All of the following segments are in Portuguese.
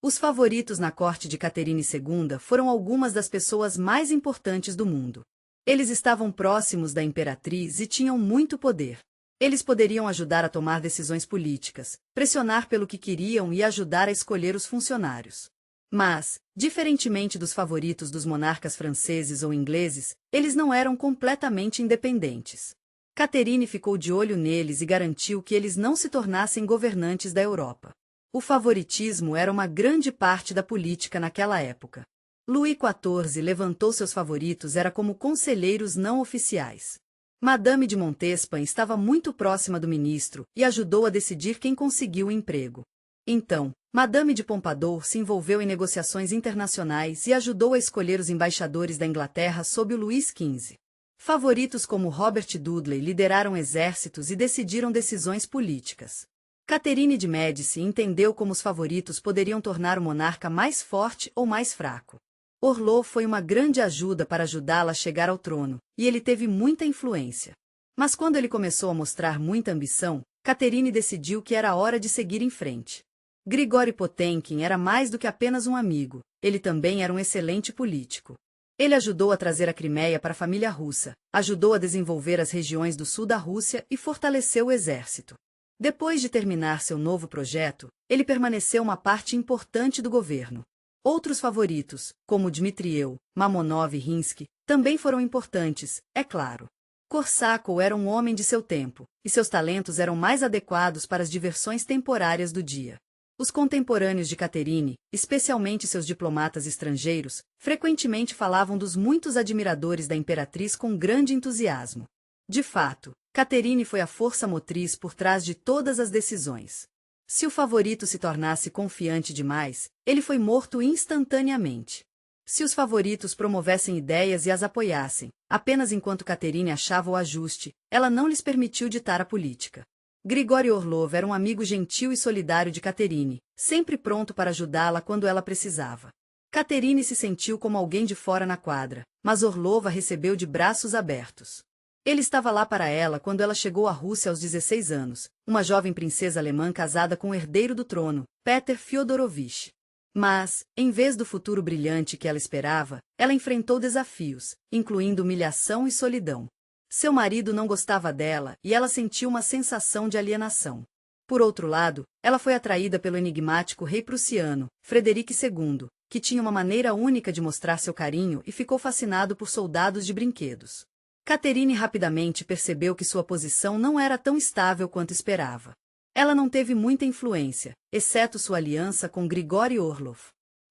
Os favoritos na corte de Caterine II foram algumas das pessoas mais importantes do mundo. Eles estavam próximos da imperatriz e tinham muito poder. Eles poderiam ajudar a tomar decisões políticas, pressionar pelo que queriam e ajudar a escolher os funcionários. Mas, diferentemente dos favoritos dos monarcas franceses ou ingleses, eles não eram completamente independentes. Caterine ficou de olho neles e garantiu que eles não se tornassem governantes da Europa. O favoritismo era uma grande parte da política naquela época. Luís XIV levantou seus favoritos como conselheiros não oficiais. Madame de Montespan estava muito próxima do ministro e ajudou a decidir quem conseguiu o emprego. Então, Madame de Pompadour se envolveu em negociações internacionais e ajudou a escolher os embaixadores da Inglaterra sob o Luís XV. Favoritos como Robert Dudley lideraram exércitos e decidiram decisões políticas. Caterine de Médici entendeu como os favoritos poderiam tornar o monarca mais forte ou mais fraco. Orlov foi uma grande ajuda para ajudá-la a chegar ao trono, e ele teve muita influência. Mas quando ele começou a mostrar muita ambição, Caterine decidiu que era hora de seguir em frente. Grigori Potemkin era mais do que apenas um amigo, ele também era um excelente político. Ele ajudou a trazer a Crimeia para a família russa, ajudou a desenvolver as regiões do sul da Rússia e fortaleceu o exército. Depois de terminar seu novo projeto, ele permaneceu uma parte importante do governo. Outros favoritos, como Dmitrieu, Mamonov e Rinsky, também foram importantes, é claro. Korsakov era um homem de seu tempo, e seus talentos eram mais adequados para as diversões temporárias do dia. Os contemporâneos de Caterine, especialmente seus diplomatas estrangeiros, frequentemente falavam dos muitos admiradores da imperatriz com grande entusiasmo. De fato, Caterine foi a força motriz por trás de todas as decisões. Se o favorito se tornasse confiante demais, ele foi morto instantaneamente. Se os favoritos promovessem ideias e as apoiassem, apenas enquanto Caterine achava o ajuste, ela não lhes permitiu ditar a política. Grigori Orlov era um amigo gentil e solidário de Caterine, sempre pronto para ajudá-la quando ela precisava. Caterine se sentiu como alguém de fora na quadra, mas Orlov a recebeu de braços abertos. Ele estava lá para ela quando ela chegou à Rússia aos 16 anos, uma jovem princesa alemã casada com o herdeiro do trono, Peter Fyodorovich. Mas, em vez do futuro brilhante que ela esperava, ela enfrentou desafios, incluindo humilhação e solidão. Seu marido não gostava dela e ela sentiu uma sensação de alienação. Por outro lado, ela foi atraída pelo enigmático rei prussiano, Frederico II, que tinha uma maneira única de mostrar seu carinho e ficou fascinado por soldados de brinquedos. Caterine rapidamente percebeu que sua posição não era tão estável quanto esperava. Ela não teve muita influência, exceto sua aliança com Grigori Orlov.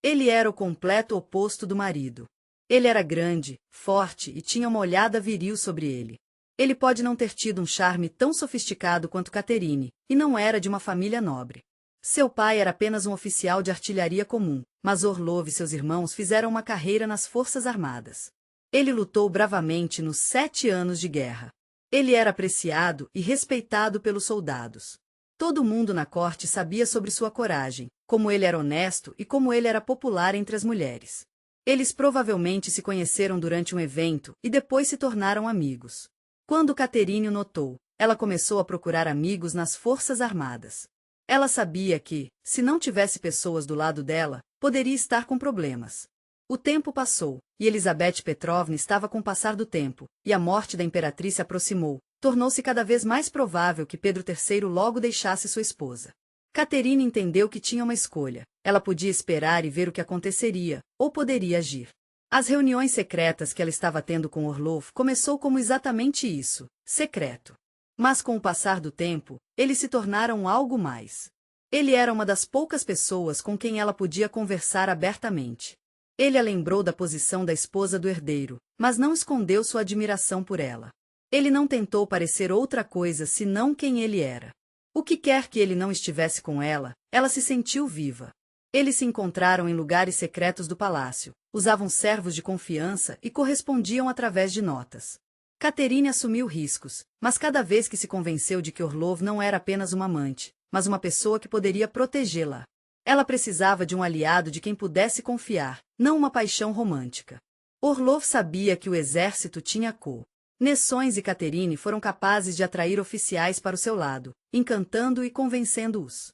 Ele era o completo oposto do marido. Ele era grande, forte e tinha uma olhada viril sobre ele. Ele pode não ter tido um charme tão sofisticado quanto Caterine, e não era de uma família nobre. Seu pai era apenas um oficial de artilharia comum, mas Orlov e seus irmãos fizeram uma carreira nas forças armadas. Ele lutou bravamente nos 7 anos de guerra. Ele era apreciado e respeitado pelos soldados. Todo mundo na corte sabia sobre sua coragem, como ele era honesto e como ele era popular entre as mulheres. Eles provavelmente se conheceram durante um evento e depois se tornaram amigos. Quando Caterine o notou, ela começou a procurar amigos nas forças armadas. Ela sabia que, se não tivesse pessoas do lado dela, poderia estar com problemas. O tempo passou, e Elizabeth Petrovna estava com o passar do tempo, e a morte da imperatriz se aproximou. Tornou-se cada vez mais provável que Pedro III logo deixasse sua esposa. Caterine entendeu que tinha uma escolha. Ela podia esperar e ver o que aconteceria, ou poderia agir. As reuniões secretas que ela estava tendo com Orlov começou como exatamente isso, secreto. Mas com o passar do tempo, eles se tornaram algo mais. Ele era uma das poucas pessoas com quem ela podia conversar abertamente. Ele a lembrou da posição da esposa do herdeiro, mas não escondeu sua admiração por ela. Ele não tentou parecer outra coisa senão quem ele era. O que quer que ele não estivesse com ela, ela se sentiu viva. Eles se encontraram em lugares secretos do palácio, usavam servos de confiança e correspondiam através de notas. Caterine assumiu riscos, mas cada vez que se convenceu de que Orlov não era apenas uma amante, mas uma pessoa que poderia protegê-la. Ela precisava de um aliado de quem pudesse confiar, não uma paixão romântica. Orlov sabia que o exército tinha cor. Nessões e Caterine foram capazes de atrair oficiais para o seu lado, encantando e convencendo-os.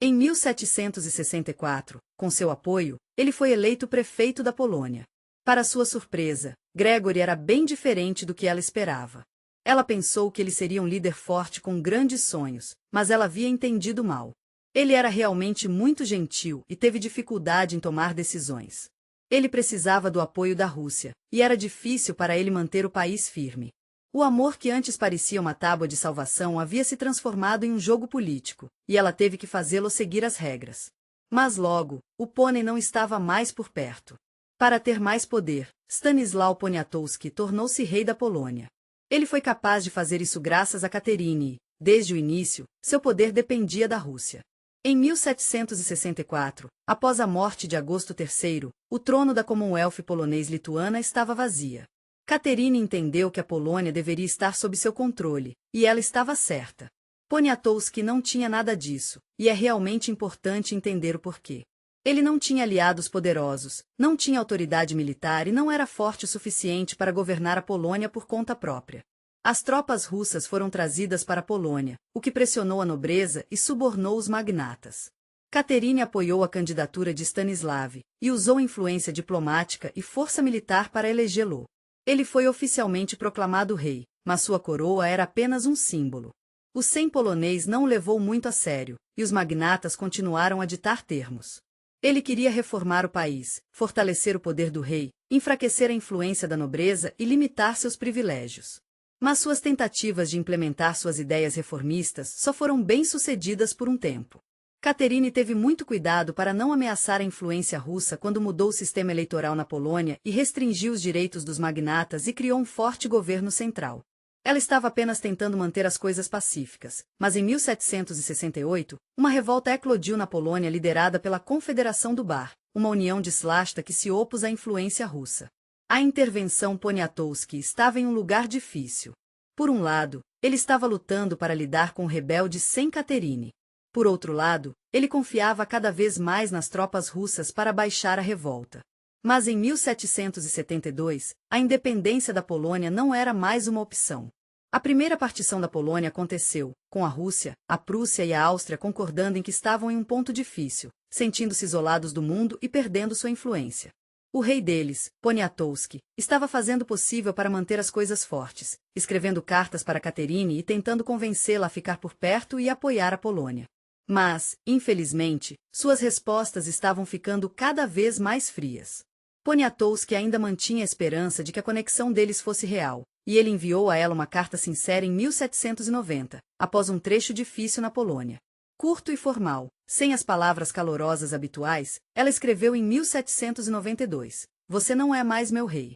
Em 1764, com seu apoio, ele foi eleito prefeito da Polônia. Para sua surpresa, Gregory era bem diferente do que ela esperava. Ela pensou que ele seria um líder forte com grandes sonhos, mas ela havia entendido mal. Ele era realmente muito gentil e teve dificuldade em tomar decisões. Ele precisava do apoio da Rússia, e era difícil para ele manter o país firme. O amor que antes parecia uma tábua de salvação havia se transformado em um jogo político, e ela teve que fazê-lo seguir as regras. Mas logo, o pônei não estava mais por perto. Para ter mais poder, Stanisław Poniatowski tornou-se rei da Polônia. Ele foi capaz de fazer isso graças a Caterine e, desde o início, seu poder dependia da Rússia. Em 1764, após a morte de Augusto III, o trono da Commonwealth polonês-lituana estava vazia. Caterine entendeu que a Polônia deveria estar sob seu controle, e ela estava certa. Poniatowski não tinha nada disso, e é realmente importante entender o porquê. Ele não tinha aliados poderosos, não tinha autoridade militar e não era forte o suficiente para governar a Polônia por conta própria. As tropas russas foram trazidas para a Polônia, o que pressionou a nobreza e subornou os magnatas. Caterine apoiou a candidatura de Stanisław e usou influência diplomática e força militar para elegê-lo. Ele foi oficialmente proclamado rei, mas sua coroa era apenas um símbolo. O Sejm polonês não o levou muito a sério, e os magnatas continuaram a ditar termos. Ele queria reformar o país, fortalecer o poder do rei, enfraquecer a influência da nobreza e limitar seus privilégios. Mas suas tentativas de implementar suas ideias reformistas só foram bem-sucedidas por um tempo. Caterine teve muito cuidado para não ameaçar a influência russa quando mudou o sistema eleitoral na Polônia e restringiu os direitos dos magnatas e criou um forte governo central. Ela estava apenas tentando manter as coisas pacíficas, mas em 1768, uma revolta eclodiu na Polônia liderada pela Confederação do Bar, uma união de Śląska que se opôs à influência russa. A intervenção Poniatowski estava em um lugar difícil. Por um lado, ele estava lutando para lidar com o rebelde sem Caterine. Por outro lado, ele confiava cada vez mais nas tropas russas para baixar a revolta. Mas em 1772, a independência da Polônia não era mais uma opção. A primeira partição da Polônia aconteceu, com a Rússia, a Prússia e a Áustria concordando em que estavam em um ponto difícil, sentindo-se isolados do mundo e perdendo sua influência. O rei deles, Poniatowski, estava fazendo o possível para manter as coisas fortes, escrevendo cartas para Caterine e tentando convencê-la a ficar por perto e apoiar a Polônia. Mas, infelizmente, suas respostas estavam ficando cada vez mais frias. Poniatowski ainda mantinha a esperança de que a conexão deles fosse real, e ele enviou a ela uma carta sincera em 1790, após um trecho difícil na Polônia. Curto e formal, sem as palavras calorosas habituais, ela escreveu em 1792: "Você não é mais meu rei."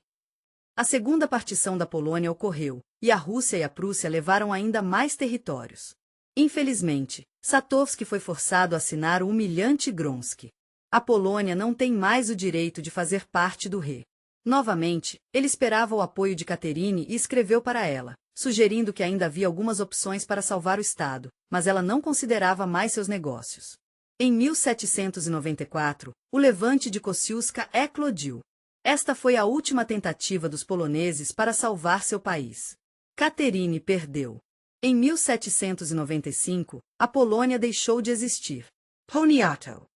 A segunda partição da Polônia ocorreu, e a Rússia e a Prússia levaram ainda mais territórios. Infelizmente, Satovski foi forçado a assinar o humilhante Gronski. A Polônia não tem mais o direito de fazer parte do rei. Novamente, ele esperava o apoio de Caterine e escreveu para ela, sugerindo que ainda havia algumas opções para salvar o Estado, mas ela não considerava mais seus negócios. Em 1794, o levante de Kosciuszka eclodiu. Esta foi a última tentativa dos poloneses para salvar seu país. Caterine perdeu. Em 1795, a Polônia deixou de existir. Poniatowski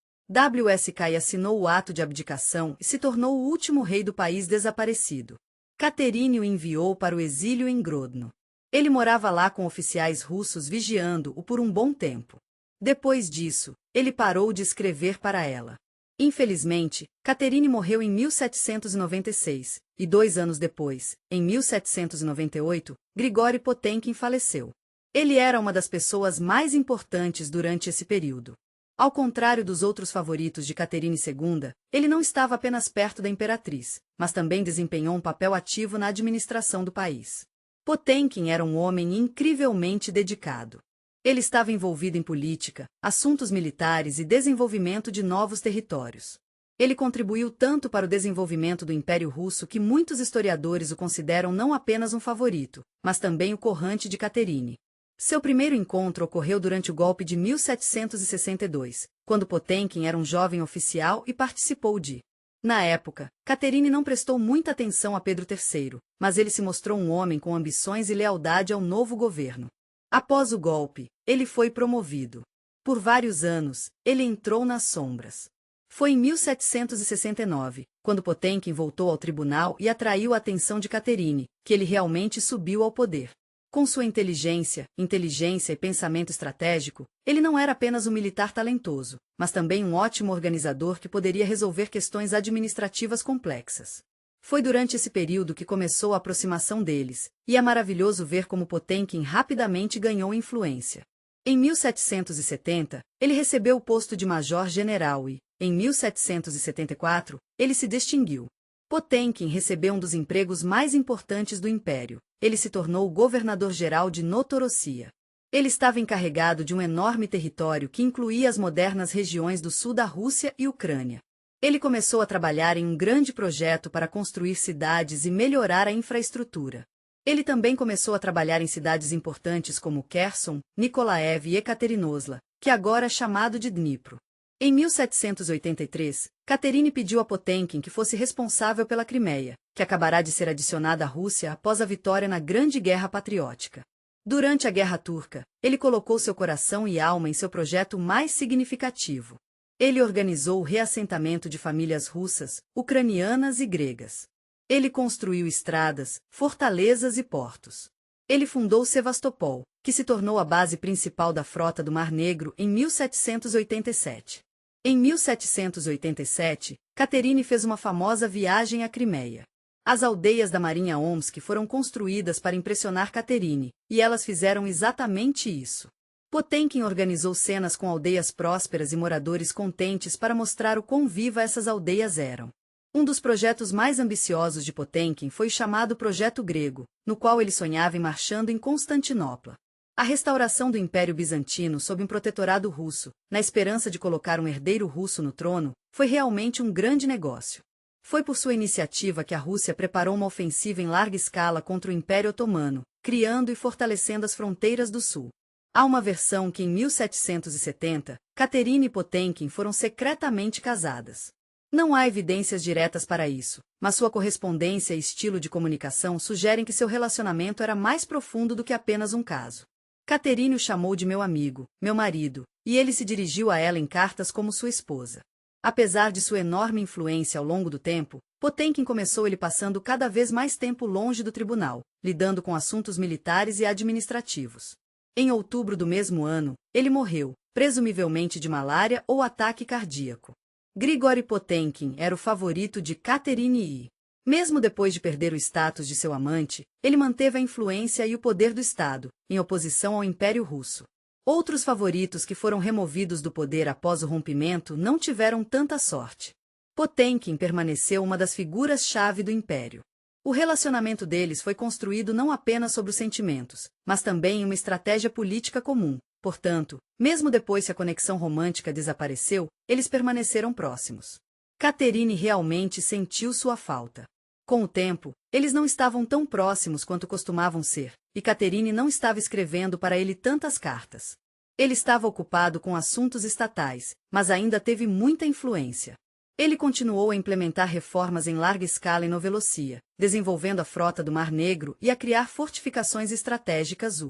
assinou o ato de abdicação e se tornou o último rei do país desaparecido. Caterine o enviou para o exílio em Grodno. Ele morava lá com oficiais russos vigiando-o por um bom tempo. Depois disso, ele parou de escrever para ela. Infelizmente, Caterine morreu em 1796, e 2 anos depois, em 1798, Grigori Potemkin faleceu. Ele era uma das pessoas mais importantes durante esse período. Ao contrário dos outros favoritos de Caterine II, ele não estava apenas perto da imperatriz, mas também desempenhou um papel ativo na administração do país. Potemkin era um homem incrivelmente dedicado. Ele estava envolvido em política, assuntos militares e desenvolvimento de novos territórios. Ele contribuiu tanto para o desenvolvimento do Império Russo que muitos historiadores o consideram não apenas um favorito, mas também o corrente de Caterine. Seu primeiro encontro ocorreu durante o golpe de 1762, quando Potemkin era um jovem oficial e participou de. Na época, Caterine não prestou muita atenção a Pedro III, mas ele se mostrou um homem com ambições e lealdade ao novo governo. Após o golpe, ele foi promovido. Por vários anos, ele entrou nas sombras. Foi em 1769, quando Potemkin voltou ao tribunal e atraiu a atenção de Catherine, que ele realmente subiu ao poder. Com sua inteligência e pensamento estratégico, ele não era apenas um militar talentoso, mas também um ótimo organizador que poderia resolver questões administrativas complexas. Foi durante esse período que começou a aproximação deles, e é maravilhoso ver como Potemkin rapidamente ganhou influência. Em 1770, ele recebeu o posto de major-general e, em 1774, ele se distinguiu. Potemkin recebeu um dos empregos mais importantes do império. Ele se tornou governador-geral de Notorossia. Ele estava encarregado de um enorme território que incluía as modernas regiões do sul da Rússia e Ucrânia. Ele começou a trabalhar em um grande projeto para construir cidades e melhorar a infraestrutura. Ele também começou a trabalhar em cidades importantes como Kherson, Nikolaev e Ekaterinosla, que agora é chamado de Dnipro. Em 1783, Catherine pediu a Potemkin que fosse responsável pela Crimeia, que acabará de ser adicionada à Rússia após a vitória na Grande Guerra Patriótica. Durante a Guerra Turca, ele colocou seu coração e alma em seu projeto mais significativo. Ele organizou o reassentamento de famílias russas, ucranianas e gregas. Ele construiu estradas, fortalezas e portos. Ele fundou Sevastopol, que se tornou a base principal da frota do Mar Negro em 1787. Em 1787, Catherine fez uma famosa viagem à Crimeia. As aldeias da Marinha Omsk foram construídas para impressionar Catherine, e elas fizeram exatamente isso. Potemkin organizou cenas com aldeias prósperas e moradores contentes para mostrar o quão viva essas aldeias eram. Um dos projetos mais ambiciosos de Potemkin foi o chamado Projeto Grego, no qual ele sonhava em marchando em Constantinopla. A restauração do Império Bizantino sob um protetorado russo, na esperança de colocar um herdeiro russo no trono, foi realmente um grande negócio. Foi por sua iniciativa que a Rússia preparou uma ofensiva em larga escala contra o Império Otomano, criando e fortalecendo as fronteiras do sul. Há uma versão que em 1770, Catherine e Potemkin foram secretamente casadas. Não há evidências diretas para isso, mas sua correspondência e estilo de comunicação sugerem que seu relacionamento era mais profundo do que apenas um caso. Catherine o chamou de meu amigo, meu marido, e ele se dirigiu a ela em cartas como sua esposa. Apesar de sua enorme influência ao longo do tempo, Potemkin começou ele passando cada vez mais tempo longe do tribunal, lidando com assuntos militares e administrativos. Em outubro do mesmo ano, ele morreu, presumivelmente de malária ou ataque cardíaco. Grigori Potemkin era o favorito de Catherine e, mesmo depois de perder o status de seu amante, ele manteve a influência e o poder do Estado, em oposição ao Império Russo. Outros favoritos que foram removidos do poder após o rompimento não tiveram tanta sorte. Potemkin permaneceu uma das figuras-chave do Império. O relacionamento deles foi construído não apenas sobre os sentimentos, mas também em uma estratégia política comum. Portanto, mesmo depois que a conexão romântica desapareceu, eles permaneceram próximos. Catherine realmente sentiu sua falta. Com o tempo, eles não estavam tão próximos quanto costumavam ser, e Catherine não estava escrevendo para ele tantas cartas. Ele estava ocupado com assuntos estatais, mas ainda teve muita influência. Ele continuou a implementar reformas em larga escala em Novelossia, desenvolvendo a frota do Mar Negro e a criar fortificações estratégicas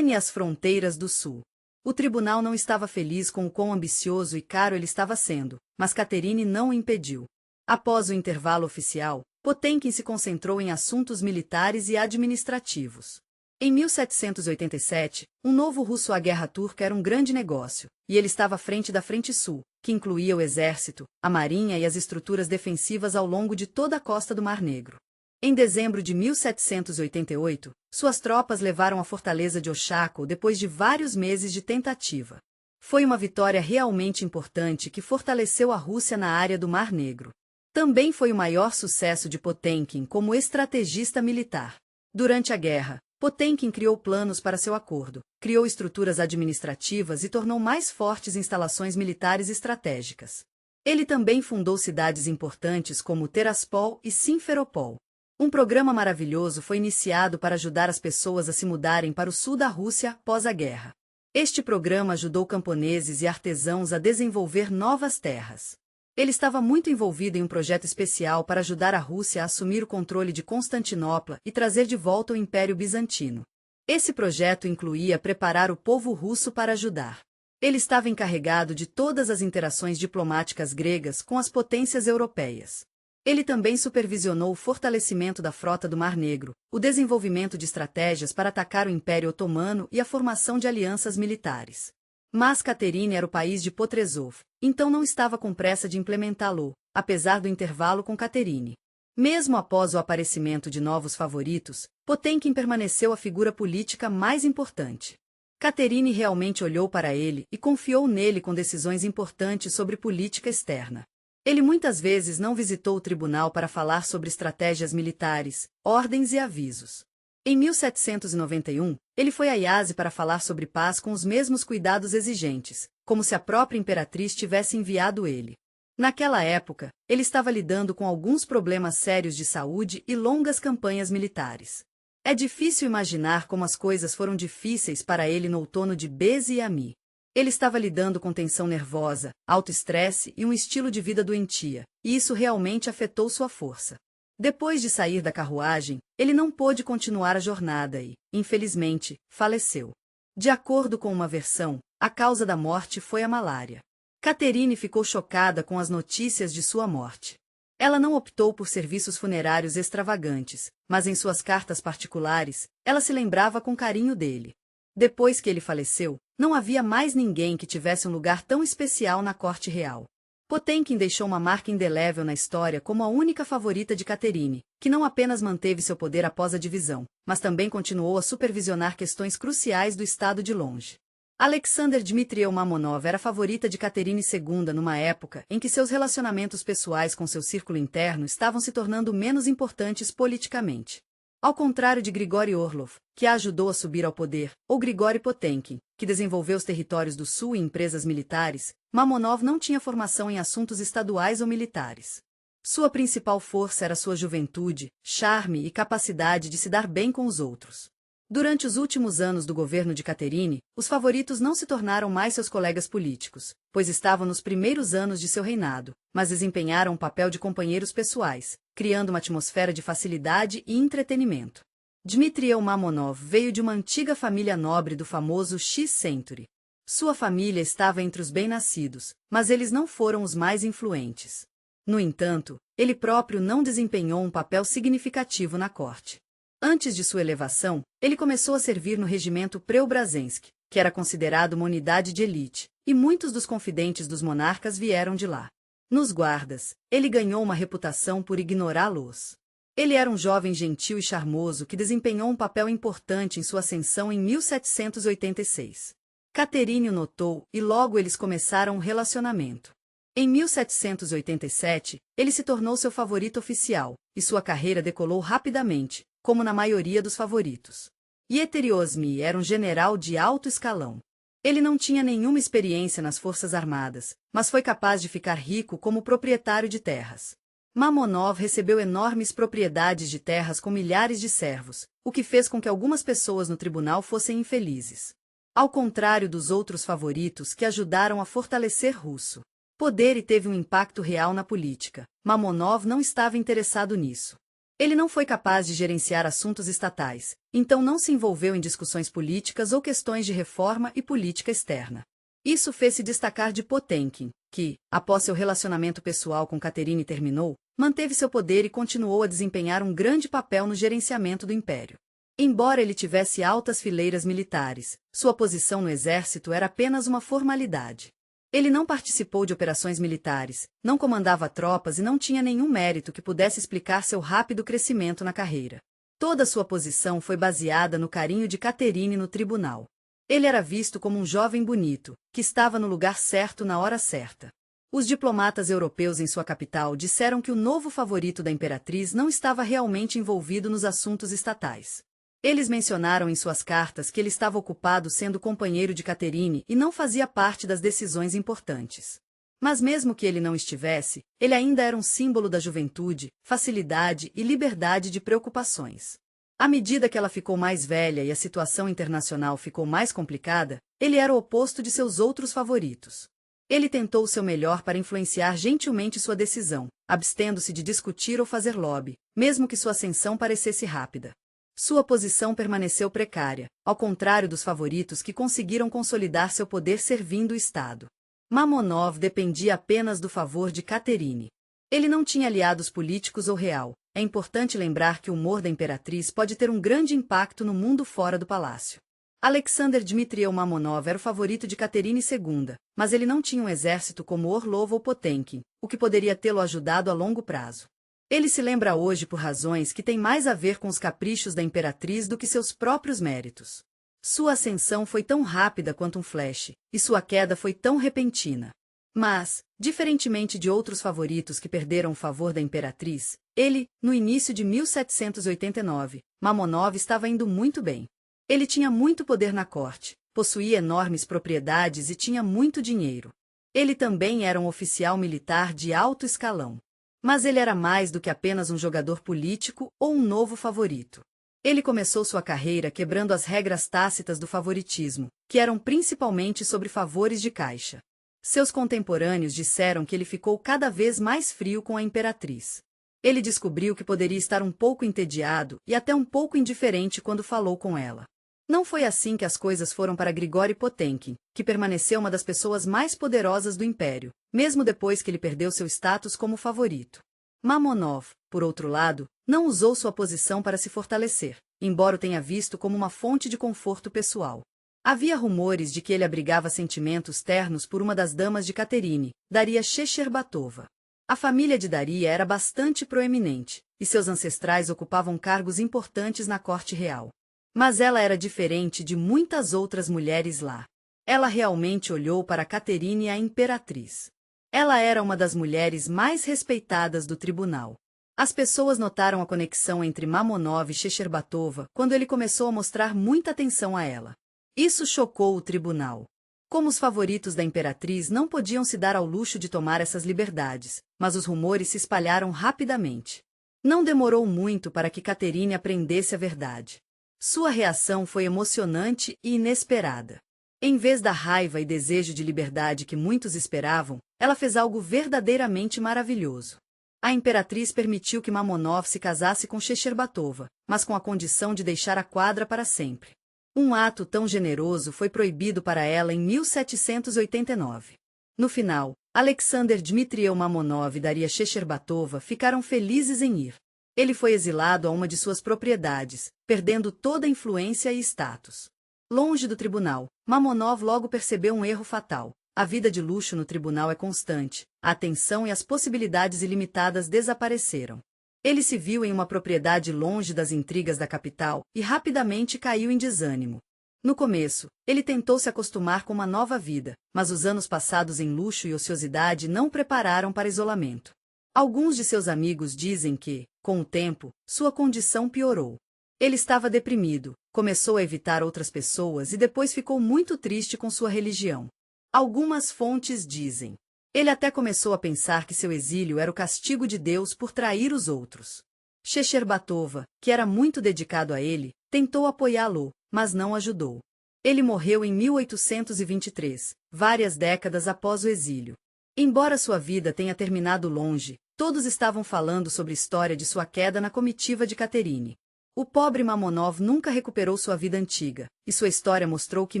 as fronteiras do sul. O tribunal não estava feliz com o quão ambicioso e caro ele estava sendo, mas Catherine não o impediu. Após o intervalo oficial, Potemkin se concentrou em assuntos militares e administrativos. Em 1787, um novo russo à guerra turca era um grande negócio, e ele estava à frente da Frente Sul, que incluía o exército, a marinha e as estruturas defensivas ao longo de toda a costa do Mar Negro. Em dezembro de 1788, suas tropas levaram a fortaleza de Ochakov depois de vários meses de tentativa. Foi uma vitória realmente importante que fortaleceu a Rússia na área do Mar Negro. Também foi o maior sucesso de Potemkin como estrategista militar. Durante a guerra, Potemkin criou planos para seu acordo, criou estruturas administrativas e tornou mais fortes instalações militares estratégicas. Ele também fundou cidades importantes como Tiraspol e Simferopol. Um programa maravilhoso foi iniciado para ajudar as pessoas a se mudarem para o sul da Rússia após a guerra. Este programa ajudou camponeses e artesãos a desenvolver novas terras. Ele estava muito envolvido em um projeto especial para ajudar a Rússia a assumir o controle de Constantinopla e trazer de volta o Império Bizantino. Esse projeto incluía preparar o povo russo para ajudar. Ele estava encarregado de todas as interações diplomáticas gregas com as potências europeias. Ele também supervisionou o fortalecimento da frota do Mar Negro, o desenvolvimento de estratégias para atacar o Império Otomano e a formação de alianças militares. Mas Caterine era o país de Potrezov, então não estava com pressa de implementá-lo, apesar do intervalo com Caterine. Mesmo após o aparecimento de novos favoritos, Potemkin permaneceu a figura política mais importante. Caterine realmente olhou para ele e confiou nele com decisões importantes sobre política externa. Ele muitas vezes não visitou o tribunal para falar sobre estratégias militares, ordens e avisos. Em 1791, ele foi a Iase para falar sobre paz com os mesmos cuidados exigentes, como se a própria imperatriz tivesse enviado ele. Naquela época, ele estava lidando com alguns problemas sérios de saúde e longas campanhas militares. É difícil imaginar como as coisas foram difíceis para ele no outono de Beze e Ami. Ele estava lidando com tensão nervosa, alto estresse e um estilo de vida doentia, e isso realmente afetou sua força. Depois de sair da carruagem, ele não pôde continuar a jornada e, infelizmente, faleceu. De acordo com uma versão, a causa da morte foi a malária. Caterine ficou chocada com as notícias de sua morte. Ela não optou por serviços funerários extravagantes, mas em suas cartas particulares, ela se lembrava com carinho dele. Depois que ele faleceu, não havia mais ninguém que tivesse um lugar tão especial na corte real. Potemkin deixou uma marca indelével na história como a única favorita de Caterine, que não apenas manteve seu poder após a divisão, mas também continuou a supervisionar questões cruciais do estado de longe. Alexander Dmitrievich Mamonov era a favorita de Caterine II numa época em que seus relacionamentos pessoais com seu círculo interno estavam se tornando menos importantes politicamente. Ao contrário de Grigori Orlov, que a ajudou a subir ao poder, ou Grigori Potemkin, que desenvolveu os territórios do sul e empresas militares, Mamonov não tinha formação em assuntos estaduais ou militares. Sua principal força era sua juventude, charme e capacidade de se dar bem com os outros. Durante os últimos anos do governo de Caterine, os favoritos não se tornaram mais seus colegas políticos, pois estavam nos primeiros anos de seu reinado, mas desempenharam um papel de companheiros pessoais, criando uma atmosfera de facilidade e entretenimento. Dmitrievich Mamonov veio de uma antiga família nobre do famoso X-Century. Sua família estava entre os bem-nascidos, mas eles não foram os mais influentes. No entanto, ele próprio não desempenhou um papel significativo na corte. Antes de sua elevação, ele começou a servir no regimento Preobrazhensk, que era considerado uma unidade de elite, e muitos dos confidentes dos monarcas vieram de lá. Nos guardas, ele ganhou uma reputação por ignorá-los. Ele era um jovem gentil e charmoso que desempenhou um papel importante em sua ascensão em 1786. Caterine o notou e logo eles começaram um relacionamento. Em 1787, ele se tornou seu favorito oficial, e sua carreira decolou rapidamente, como na maioria dos favoritos. Yeteriosmi era um general de alto escalão. Ele não tinha nenhuma experiência nas forças armadas, mas foi capaz de ficar rico como proprietário de terras. Mamonov recebeu enormes propriedades de terras com milhares de servos, o que fez com que algumas pessoas no tribunal fossem infelizes. Ao contrário dos outros favoritos que ajudaram a fortalecer Russo. Poder e teve um impacto real na política. Mamonov não estava interessado nisso. Ele não foi capaz de gerenciar assuntos estatais, então não se envolveu em discussões políticas ou questões de reforma e política externa. Isso fez se destacar de Potemkin, que, após seu relacionamento pessoal com Caterine terminou, manteve seu poder e continuou a desempenhar um grande papel no gerenciamento do império. Embora ele tivesse altas fileiras militares, sua posição no exército era apenas uma formalidade. Ele não participou de operações militares, não comandava tropas e não tinha nenhum mérito que pudesse explicar seu rápido crescimento na carreira. Toda sua posição foi baseada no carinho de Caterine no tribunal. Ele era visto como um jovem bonito, que estava no lugar certo na hora certa. Os diplomatas europeus em sua capital disseram que o novo favorito da imperatriz não estava realmente envolvido nos assuntos estatais. Eles mencionaram em suas cartas que ele estava ocupado sendo companheiro de Caterine e não fazia parte das decisões importantes. Mas mesmo que ele não estivesse, ele ainda era um símbolo da juventude, facilidade e liberdade de preocupações. À medida que ela ficou mais velha e a situação internacional ficou mais complicada, ele era o oposto de seus outros favoritos. Ele tentou o seu melhor para influenciar gentilmente sua decisão, abstendo-se de discutir ou fazer lobby, mesmo que sua ascensão parecesse rápida. Sua posição permaneceu precária, ao contrário dos favoritos que conseguiram consolidar seu poder servindo o Estado. Mamonov dependia apenas do favor de Caterine. Ele não tinha aliados políticos ou real. É importante lembrar que o humor da imperatriz pode ter um grande impacto no mundo fora do palácio. Alexander Dmitrievich Mamonov era o favorito de Caterine II, mas ele não tinha um exército como Orlov ou Potemkin, o que poderia tê-lo ajudado a longo prazo. Ele se lembra hoje por razões que têm mais a ver com os caprichos da imperatriz do que seus próprios méritos. Sua ascensão foi tão rápida quanto um flash, e sua queda foi tão repentina. Mas, diferentemente de outros favoritos que perderam o favor da imperatriz, ele, no início de 1789, Mamonov estava indo muito bem. Ele tinha muito poder na corte, possuía enormes propriedades e tinha muito dinheiro. Ele também era um oficial militar de alto escalão. Mas ele era mais do que apenas um jogador político ou um novo favorito. Ele começou sua carreira quebrando as regras tácitas do favoritismo, que eram principalmente sobre favores de caixa. Seus contemporâneos disseram que ele ficou cada vez mais frio com a imperatriz. Ele descobriu que poderia estar um pouco entediado e até um pouco indiferente quando falou com ela. Não foi assim que as coisas foram para Grigori Potemkin, que permaneceu uma das pessoas mais poderosas do império, mesmo depois que ele perdeu seu status como favorito. Mamonov, por outro lado, não usou sua posição para se fortalecer, embora o tenha visto como uma fonte de conforto pessoal. Havia rumores de que ele abrigava sentimentos ternos por uma das damas de Caterine, Daria Shcherbatova. A família de Daria era bastante proeminente, e seus ancestrais ocupavam cargos importantes na corte real. Mas ela era diferente de muitas outras mulheres lá. Ela realmente olhou para Caterine a imperatriz. Ela era uma das mulheres mais respeitadas do tribunal. As pessoas notaram a conexão entre Mamonov e Shcherbatova quando ele começou a mostrar muita atenção a ela. Isso chocou o tribunal. Como os favoritos da imperatriz não podiam se dar ao luxo de tomar essas liberdades, mas os rumores se espalharam rapidamente. Não demorou muito para que Caterine aprendesse a verdade. Sua reação foi emocionante e inesperada. Em vez da raiva e desejo de liberdade que muitos esperavam, ela fez algo verdadeiramente maravilhoso. A imperatriz permitiu que Mamonov se casasse com Shcherbatova, mas com a condição de deixar a quadra para sempre. Um ato tão generoso foi proibido para ela em 1789. No final, Alexander Dmitrievich Mamonov e Daria Shcherbatova ficaram felizes em ir. Ele foi exilado a uma de suas propriedades, perdendo toda a influência e status. Longe do tribunal, Mamonov logo percebeu um erro fatal. A vida de luxo no tribunal é constante, a atenção e as possibilidades ilimitadas desapareceram. Ele se viu em uma propriedade longe das intrigas da capital e rapidamente caiu em desânimo. No começo, ele tentou se acostumar com uma nova vida, mas os anos passados em luxo e ociosidade não o prepararam para isolamento. Alguns de seus amigos dizem que, com o tempo, sua condição piorou. Ele estava deprimido, começou a evitar outras pessoas e depois ficou muito triste com sua religião. Algumas fontes dizem. Ele até começou a pensar que seu exílio era o castigo de Deus por trair os outros. Shcherbatova, que era muito dedicado a ele, tentou apoiá-lo, mas não ajudou. Ele morreu em 1823, várias décadas após o exílio. Embora sua vida tenha terminado longe, todos estavam falando sobre a história de sua queda na comitiva de Caterine. O pobre Mamonov nunca recuperou sua vida antiga, e sua história mostrou que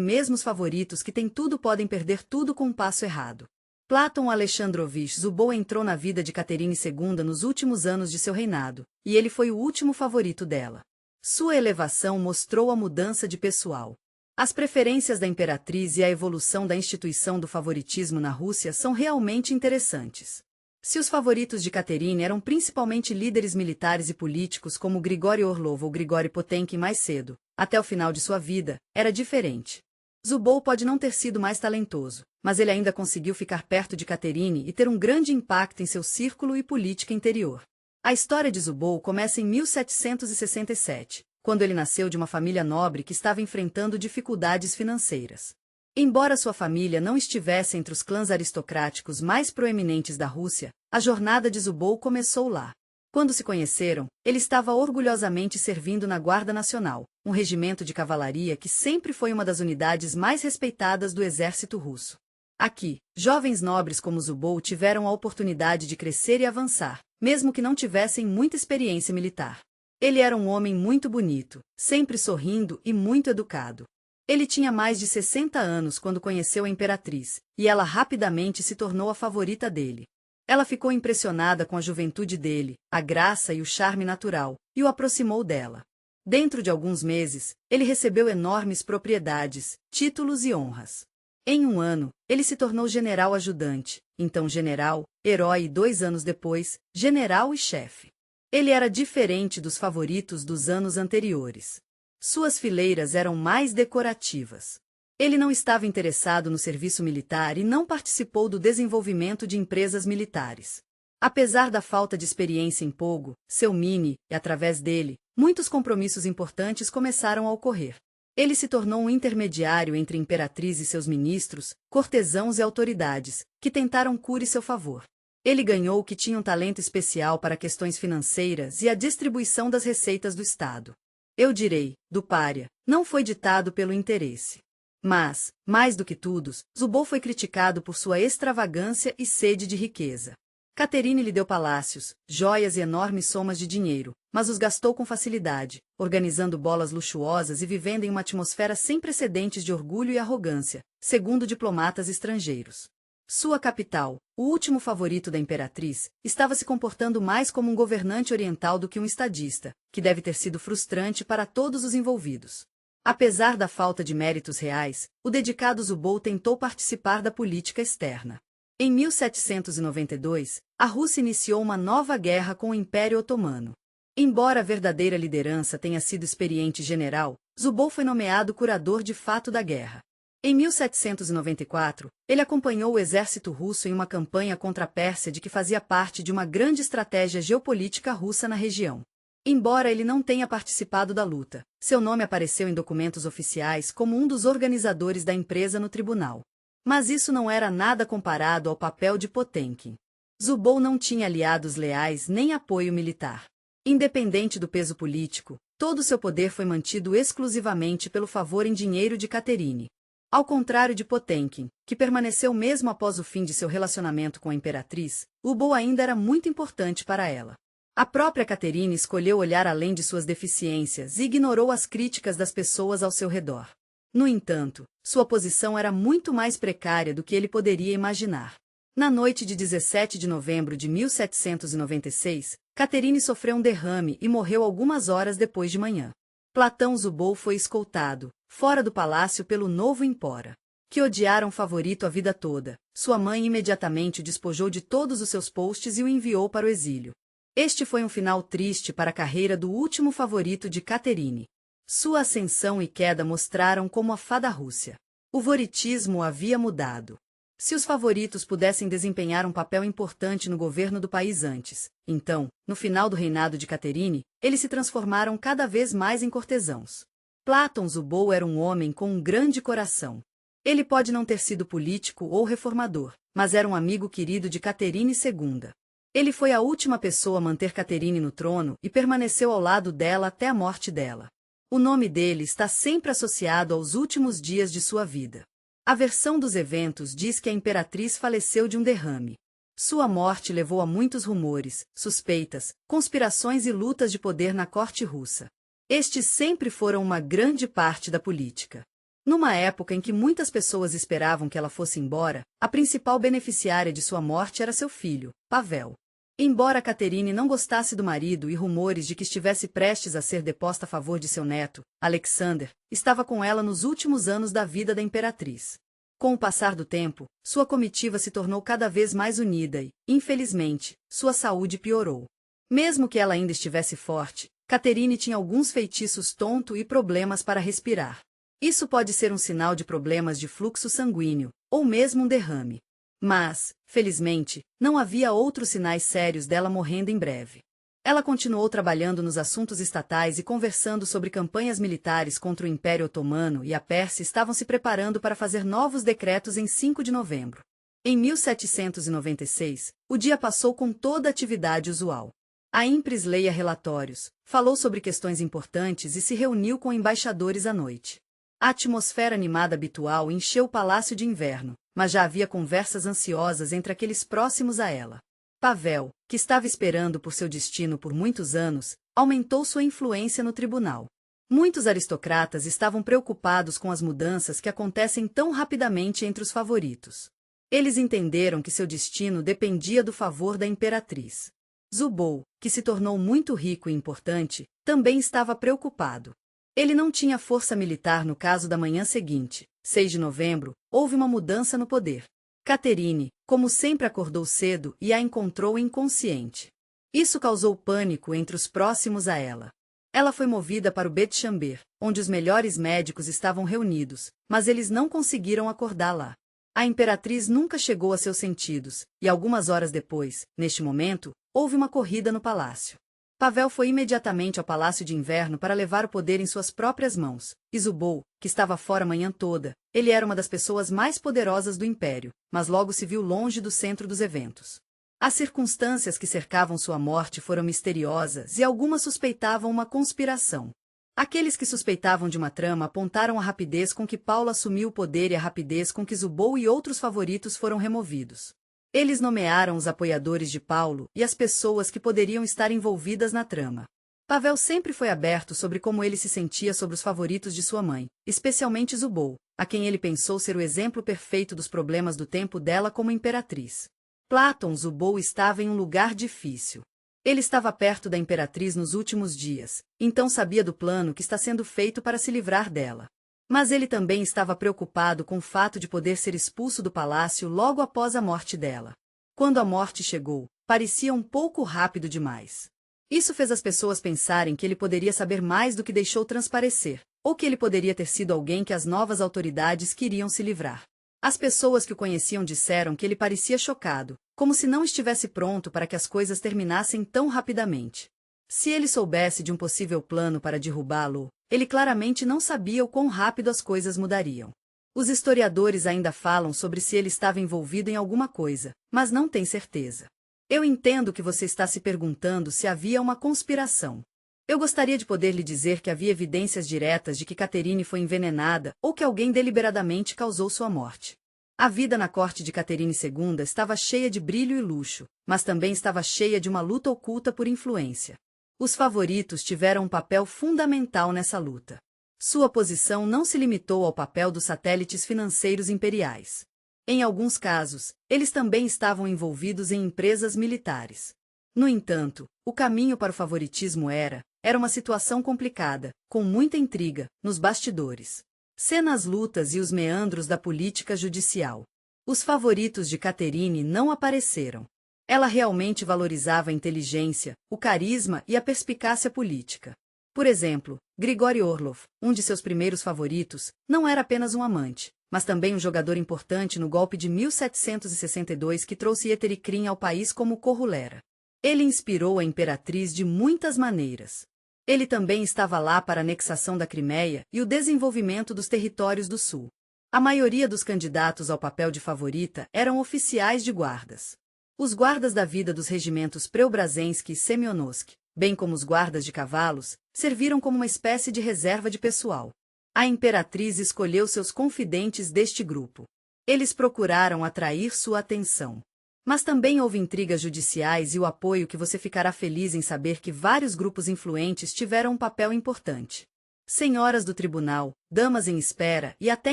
mesmo os favoritos que têm tudo podem perder tudo com um passo errado. Platon Alexandrovich Zubov entrou na vida de Caterine II nos últimos anos de seu reinado, e ele foi o último favorito dela. Sua elevação mostrou a mudança de pessoal. As preferências da imperatriz e a evolução da instituição do favoritismo na Rússia são realmente interessantes. Se os favoritos de Caterine eram principalmente líderes militares e políticos como Grigori Orlov ou Grigori Potemkin mais cedo, até o final de sua vida, era diferente. Zubov pode não ter sido mais talentoso, mas ele ainda conseguiu ficar perto de Caterine e ter um grande impacto em seu círculo e política interior. A história de Zubov começa em 1767, quando ele nasceu de uma família nobre que estava enfrentando dificuldades financeiras. Embora sua família não estivesse entre os clãs aristocráticos mais proeminentes da Rússia, a jornada de Zubov começou lá. Quando se conheceram, ele estava orgulhosamente servindo na Guarda Nacional, um regimento de cavalaria que sempre foi uma das unidades mais respeitadas do exército russo. Aqui, jovens nobres como Zubov tiveram a oportunidade de crescer e avançar, mesmo que não tivessem muita experiência militar. Ele era um homem muito bonito, sempre sorrindo e muito educado. Ele tinha mais de 60 anos quando conheceu a imperatriz, e ela rapidamente se tornou a favorita dele. Ela ficou impressionada com a juventude dele, a graça e o charme natural, e o aproximou dela. Dentro de alguns meses, ele recebeu enormes propriedades, títulos e honras. Em um ano, ele se tornou general ajudante, então general, herói e 2 anos depois, general e chefe. Ele era diferente dos favoritos dos anos anteriores. Suas fileiras eram mais decorativas. Ele não estava interessado no serviço militar e não participou do desenvolvimento de empresas militares. Apesar da falta de experiência em Pogo, seu Mini, e através dele, muitos compromissos importantes começaram a ocorrer. Ele se tornou um intermediário entre a imperatriz e seus ministros, cortesãos e autoridades, que tentaram curar seu favor. Ele ganhou que tinha um talento especial para questões financeiras e a distribuição das receitas do Estado. Eu direi, do pária, não foi ditado pelo interesse. Mas, mais do que tudo, Zubou foi criticado por sua extravagância e sede de riqueza. Caterine lhe deu palácios, joias e enormes somas de dinheiro, mas os gastou com facilidade, organizando bolas luxuosas e vivendo em uma atmosfera sem precedentes de orgulho e arrogância, segundo diplomatas estrangeiros. Sua capital, o último favorito da imperatriz, estava se comportando mais como um governante oriental do que um estadista, que deve ter sido frustrante para todos os envolvidos. Apesar da falta de méritos reais, o dedicado Zubou tentou participar da política externa. Em 1792, a Rússia iniciou uma nova guerra com o Império Otomano. Embora a verdadeira liderança tenha sido experiente general, Zubou foi nomeado curador de fato da guerra. Em 1794, ele acompanhou o exército russo em uma campanha contra a Pérsia que fazia parte de uma grande estratégia geopolítica russa na região. Embora ele não tenha participado da luta, seu nome apareceu em documentos oficiais como um dos organizadores da empresa no tribunal. Mas isso não era nada comparado ao papel de Potemkin. Zubou não tinha aliados leais nem apoio militar. Independente do peso político, todo seu poder foi mantido exclusivamente pelo favor em dinheiro de Caterine. Ao contrário de Potemkin, que permaneceu mesmo após o fim de seu relacionamento com a imperatriz, Zubou ainda era muito importante para ela. A própria Caterine escolheu olhar além de suas deficiências e ignorou as críticas das pessoas ao seu redor. No entanto, sua posição era muito mais precária do que ele poderia imaginar. Na noite de 17 de novembro de 1796, Caterine sofreu um derrame e morreu algumas horas depois de manhã. Platão Zubou foi escoltado, fora do palácio pelo novo Impora, que odiara um favorito a vida toda. Sua mãe imediatamente o despojou de todos os seus postes e o enviou para o exílio. Este foi um final triste para a carreira do último favorito de Caterine. Sua ascensão e queda mostraram como a fada Rússia. O favoritismo havia mudado. Se os favoritos pudessem desempenhar um papel importante no governo do país antes, então, no final do reinado de Caterine, eles se transformaram cada vez mais em cortesãos. Platão Zubou era um homem com um grande coração. Ele pode não ter sido político ou reformador, mas era um amigo querido de Caterine II. Ele foi a última pessoa a manter Caterine no trono e permaneceu ao lado dela até a morte dela. O nome dele está sempre associado aos últimos dias de sua vida. A versão dos eventos diz que a imperatriz faleceu de um derrame. Sua morte levou a muitos rumores, suspeitas, conspirações e lutas de poder na corte russa. Estes sempre foram uma grande parte da política. Numa época em que muitas pessoas esperavam que ela fosse embora, a principal beneficiária de sua morte era seu filho, Pavel. Embora Caterine não gostasse do marido e rumores de que estivesse prestes a ser deposta a favor de seu neto, Alexander, estava com ela nos últimos anos da vida da imperatriz. Com o passar do tempo, sua comitiva se tornou cada vez mais unida e, infelizmente, sua saúde piorou. Mesmo que ela ainda estivesse forte, Caterine tinha alguns feitiços tontos e problemas para respirar. Isso pode ser um sinal de problemas de fluxo sanguíneo, ou mesmo um derrame. Mas, felizmente, não havia outros sinais sérios dela morrendo em breve. Ela continuou trabalhando nos assuntos estatais e conversando sobre campanhas militares contra o Império Otomano e a Pérsia estavam se preparando para fazer novos decretos em 5 de novembro. Em 1796, o dia passou com toda a atividade usual. A Impris leia relatórios, falou sobre questões importantes e se reuniu com embaixadores à noite. A atmosfera animada habitual encheu o palácio de inverno, mas já havia conversas ansiosas entre aqueles próximos a ela. Pavel, que estava esperando por seu destino por muitos anos, aumentou sua influência no tribunal. Muitos aristocratas estavam preocupados com as mudanças que acontecem tão rapidamente entre os favoritos. Eles entenderam que seu destino dependia do favor da imperatriz. Zubov, que se tornou muito rico e importante, também estava preocupado. Ele não tinha força militar no caso da manhã seguinte, 6 de novembro, houve uma mudança no poder. Caterine, como sempre, acordou cedo e a encontrou inconsciente. Isso causou pânico entre os próximos a ela. Ela foi movida para o Bet Chamber, onde os melhores médicos estavam reunidos, mas eles não conseguiram acordá-la. A imperatriz nunca chegou a seus sentidos, e algumas horas depois, neste momento, houve uma corrida no palácio. Pavel foi imediatamente ao Palácio de Inverno para levar o poder em suas próprias mãos. E Zubov, que estava fora a manhã toda, ele era uma das pessoas mais poderosas do império, mas logo se viu longe do centro dos eventos. As circunstâncias que cercavam sua morte foram misteriosas e algumas suspeitavam uma conspiração. Aqueles que suspeitavam de uma trama apontaram a rapidez com que Paulo assumiu o poder e a rapidez com que Zubov e outros favoritos foram removidos. Eles nomearam os apoiadores de Paulo e as pessoas que poderiam estar envolvidas na trama. Pavel sempre foi aberto sobre como ele se sentia sobre os favoritos de sua mãe, especialmente Zubov, a quem ele pensou ser o exemplo perfeito dos problemas do tempo dela como imperatriz. Platon Zubov estava em um lugar difícil. Ele estava perto da imperatriz nos últimos dias, então sabia do plano que está sendo feito para se livrar dela. Mas ele também estava preocupado com o fato de poder ser expulso do palácio logo após a morte dela. Quando a morte chegou, parecia um pouco rápido demais. Isso fez as pessoas pensarem que ele poderia saber mais do que deixou transparecer, ou que ele poderia ter sido alguém que as novas autoridades queriam se livrar. As pessoas que o conheciam disseram que ele parecia chocado, como se não estivesse pronto para que as coisas terminassem tão rapidamente. Se ele soubesse de um possível plano para derrubá-lo, ele claramente não sabia o quão rápido as coisas mudariam. Os historiadores ainda falam sobre se ele estava envolvido em alguma coisa, mas não têm certeza. Eu entendo que você está se perguntando se havia uma conspiração. Eu gostaria de poder lhe dizer que havia evidências diretas de que Caterine foi envenenada ou que alguém deliberadamente causou sua morte. A vida na corte de Caterine II estava cheia de brilho e luxo, mas também estava cheia de uma luta oculta por influência. Os favoritos tiveram um papel fundamental nessa luta. Sua posição não se limitou ao papel dos satélites financeiros imperiais. Em alguns casos, eles também estavam envolvidos em empresas militares. No entanto, o caminho para o favoritismo era uma situação complicada, com muita intriga, nos bastidores. Cenas lutas e os meandros da política judicial. Os favoritos de Caterine não apareceram. Ela realmente valorizava a inteligência, o carisma e a perspicácia política. Por exemplo, Grigori Orlov, um de seus primeiros favoritos, não era apenas um amante, mas também um jogador importante no golpe de 1762 que trouxe Etericrim ao país como corrulera. Ele inspirou a imperatriz de muitas maneiras. Ele também estava lá para a anexação da Crimeia e o desenvolvimento dos territórios do sul. A maioria dos candidatos ao papel de favorita eram oficiais de guardas. Os guardas da vida dos regimentos Preobrazhensky e Semionovsk, bem como os guardas de cavalos, serviram como uma espécie de reserva de pessoal. A imperatriz escolheu seus confidentes deste grupo. Eles procuraram atrair sua atenção. Mas também houve intrigas judiciais e o apoio que você ficará feliz em saber que vários grupos influentes tiveram um papel importante. Senhoras do tribunal, damas em espera e até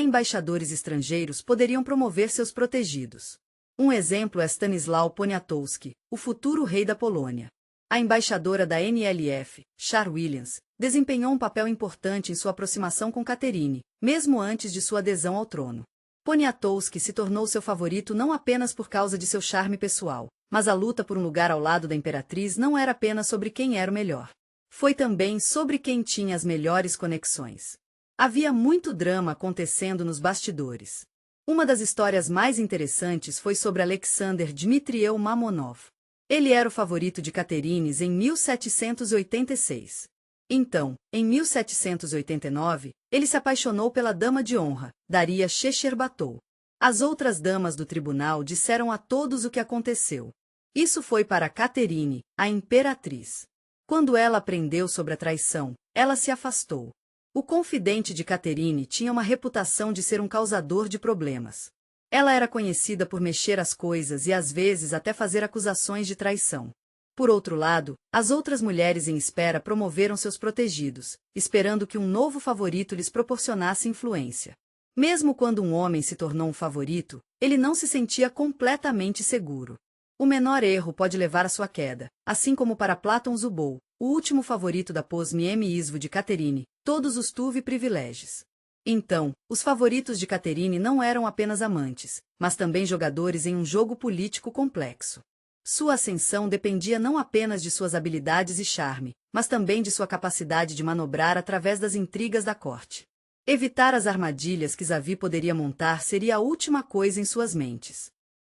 embaixadores estrangeiros poderiam promover seus protegidos. Um exemplo é Stanisław Poniatowski, o futuro rei da Polônia. A embaixadora da NLF, Char Williams, desempenhou um papel importante em sua aproximação com Caterine, mesmo antes de sua adesão ao trono. Poniatowski se tornou seu favorito não apenas por causa de seu charme pessoal, mas a luta por um lugar ao lado da imperatriz não era apenas sobre quem era o melhor. Foi também sobre quem tinha as melhores conexões. Havia muito drama acontecendo nos bastidores. Uma das histórias mais interessantes foi sobre Alexander Dmitriev Mamonov. Ele era o favorito de Caterines em 1786. Então, em 1789, ele se apaixonou pela dama de honra, Daria Shcherbátová. As outras damas do tribunal disseram a todos o que aconteceu. Isso foi para Caterine, a imperatriz. Quando ela aprendeu sobre a traição, ela se afastou. O confidente de Caterine tinha uma reputação de ser um causador de problemas. Ela era conhecida por mexer as coisas e às vezes até fazer acusações de traição. Por outro lado, as outras mulheres em espera promoveram seus protegidos, esperando que um novo favorito lhes proporcionasse influência. Mesmo quando um homem se tornou um favorito, ele não se sentia completamente seguro. O menor erro pode levar à sua queda, assim como para Platon Zubov, o último favorito da posmiemi-isvo de Caterine, todos os tuve privilégios. Então, os favoritos de Caterine não eram apenas amantes, mas também jogadores em um jogo político complexo. Sua ascensão dependia não apenas de suas habilidades e charme, mas também de sua capacidade de manobrar através das intrigas da corte. Evitar as armadilhas que Xavier poderia montar seria a última coisa em suas mentes.